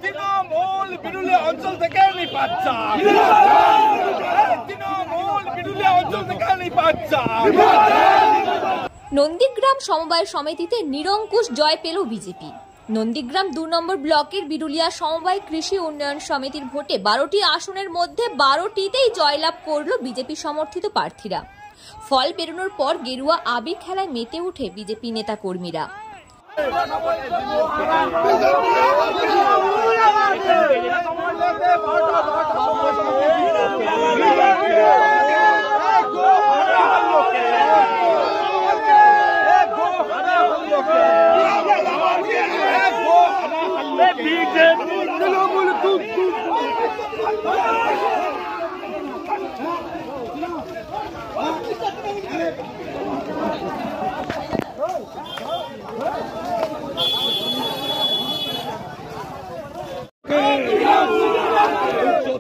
তৃণমূল বিরুলিয়া অঞ্চল থেকে নিপাচ্ছা, তৃণমূল বিরুলিয়া অঞ্চল থেকে নিপাচ্ছা। নন্দীগ্রাম সমবায় সমিতিতে নিরঙ্কুশ জয় পেল বিজেপি। নন্দীগ্রাম 2 নম্বর ব্লকের বিরুলিয়া সমবায় কৃষি উন্নয়ন সমিতির ভোটে 12টি আসনের মধ্যে 12টিতেই জয়লাভ করল বিজেপি সমর্থিত প্রার্থীরা। ফল বেরোনোর পর গেরুয়া আবির খেলায় মেতে ওঠে বিজেপি নেতা কর্মীরা।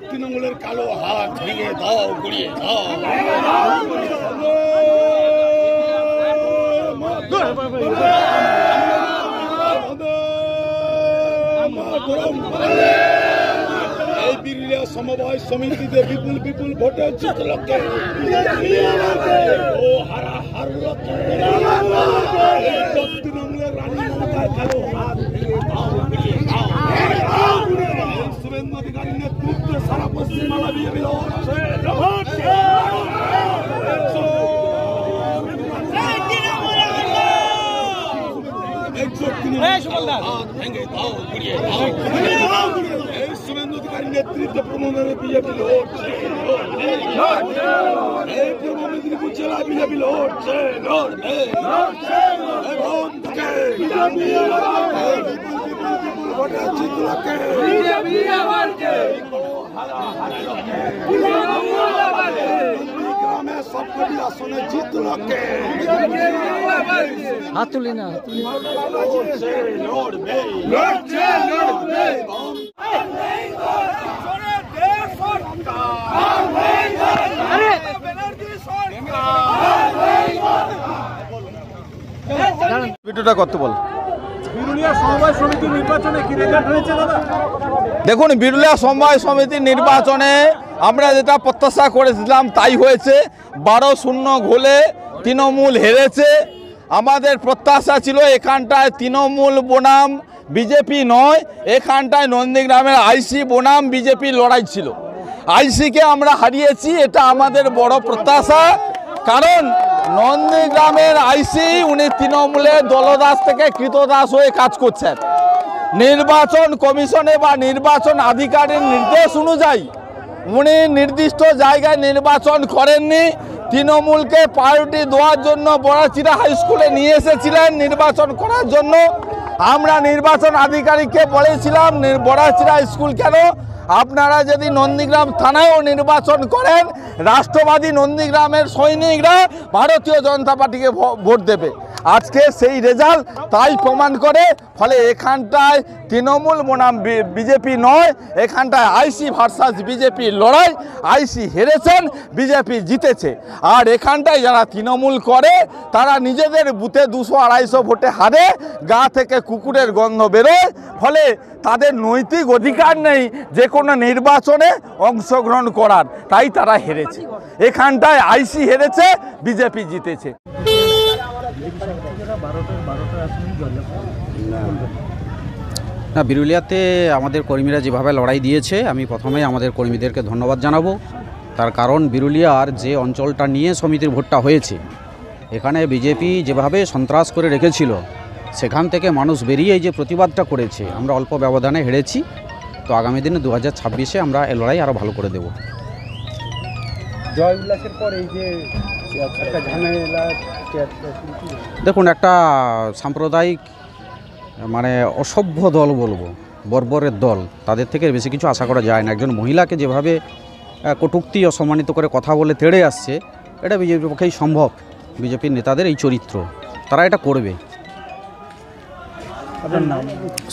তৃণমূলের কালো হাত ভেঙে দাও, গুড়িয়ে দাও। এই বিরুলিয়া সমবায় সমিতিতে বিপুল বিপুল ভোটে জিতল কে? ও হারা হারল কে? তৃণমূলের রানী মমতার কালো হাত ভেঙে দাও, গুড়িয়ে দাও। শুভেন্দু অধিকারীর নেতৃত্বে সারা পশ্চিমবাংলা বিজেপি লড়ছে। এই শুভেন্দু অধিকারীর নেতৃত্বে প্রমোদনের বিজেপি লড়ছে। এই পূর্ব মেদিনীপুর জেলা বিজেপি লড়ছে, লড়বে। সবকটি আসনে জিতল কে? হাত তুলি না, লড়বে, লড়ছে, লড়বে। ভিডিওটা করতে বল। বিরুলিয়া সমবায় সমিতির নির্বাচনে কি রেজাল্ট হয়েছে দাদা? দেখুন, বিরুলিয়া সমবায় সমিতির নির্বাচনে আমরা যেটা প্রত্যাশা করেছিলাম তাই হয়েছে। 12-0 গোলে তৃণমূল হেরেছে। আমাদের প্রত্যাশা ছিল এখানটায় তৃণমূল বনাম বিজেপি নয়, এখানটায় নন্দীগ্রামের আইসি বনাম বিজেপির লড়াই ছিল। আইসিকে আমরা হারিয়েছি, এটা আমাদের বড় প্রত্যাশা। কারণ নন্দীগ্রামের আইসি উনি তৃণমূলের দলদাস থেকে কৃতদাস হয়ে কাজ করছেন। নির্বাচন কমিশনে বা নির্বাচন আধিকারিক নির্দেশ অনুযায়ী উনি নির্দিষ্ট জায়গায় নির্বাচন করেননি। তৃণমূলকে প্রায়োরিটি দেওয়ার জন্য বড়াচিরা হাই স্কুলে নিয়ে এসেছিলেন নির্বাচন করার জন্য। আমরা নির্বাচন আধিকারিককে বলেছিলাম বড়াচিরা স্কুল কেন, আপনারা যদি নন্দীগ্রাম থানায়ও নির্বাচন করেন রাষ্ট্রবাদী নন্দীগ্রামের সৈনিকরা ভারতীয় জনতা পার্টিকে ভোট দেবে। আজকে সেই রেজাল্ট তাই প্রমাণ করে। ফলে এখানটায় তৃণমূল বনাম বিজেপি নয়, এখানটায় আইসি ভার্সাস বিজেপি লড়াই। আইসি হেরেছেন, বিজেপি জিতেছে। আর এখানটায় যারা তৃণমূল করে তারা নিজেদের বুথে 200-250 ভোটে হারে, গা থেকে কুকুরের গন্ধ বেরোয়। ফলে তাদের নৈতিক অধিকার নেই যে কোনো নির্বাচনে অংশগ্রহণ করার, তাই তারা হেরেছে। এখানটায় আইসি হেরেছে, বিজেপি জিতেছে। না, বিরুলিয়াতে আমাদের কর্মীরা যেভাবে লড়াই দিয়েছে আমি প্রথমেই আমাদের কর্মীদেরকে ধন্যবাদ জানাবো। তার কারণ বিরুলিয়ার যে অঞ্চলটা নিয়ে সমিতির ভোটটা হয়েছে এখানে বিজেপি যেভাবে সন্ত্রাস করে রেখেছিল সেখান থেকে মানুষ বেরিয়ে যে প্রতিবাদটা করেছে, আমরা অল্প ব্যবধানে হেরেছি। তো আগামী দিনে 2026-এ আমরা এই লড়াই আরও ভালো করে দেব। জয় উল্লাসের পর এই যে একটা ঝামেলা, দেখুন, একটা সাম্প্রদায়িক মানে অসভ্য দল বলবো, বর্বরের দল, তাদের থেকে বেশি কিছু আশা করা যায় না। একজন মহিলাকে যেভাবে কটূক্তি অসম্মানিত করে কথা বলে তেড়ে আসছে, এটা বিজেপির পক্ষেই সম্ভব। বিজেপির নেতাদের এই চরিত্র, তারা এটা করবে।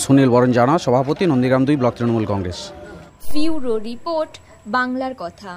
সুনীল বরণ জানা, সভাপতি, নন্দীগ্রাম 2 ব্লক তৃণমূল কংগ্রেস। ফিউরো রিপোর্ট, বাংলার কথা।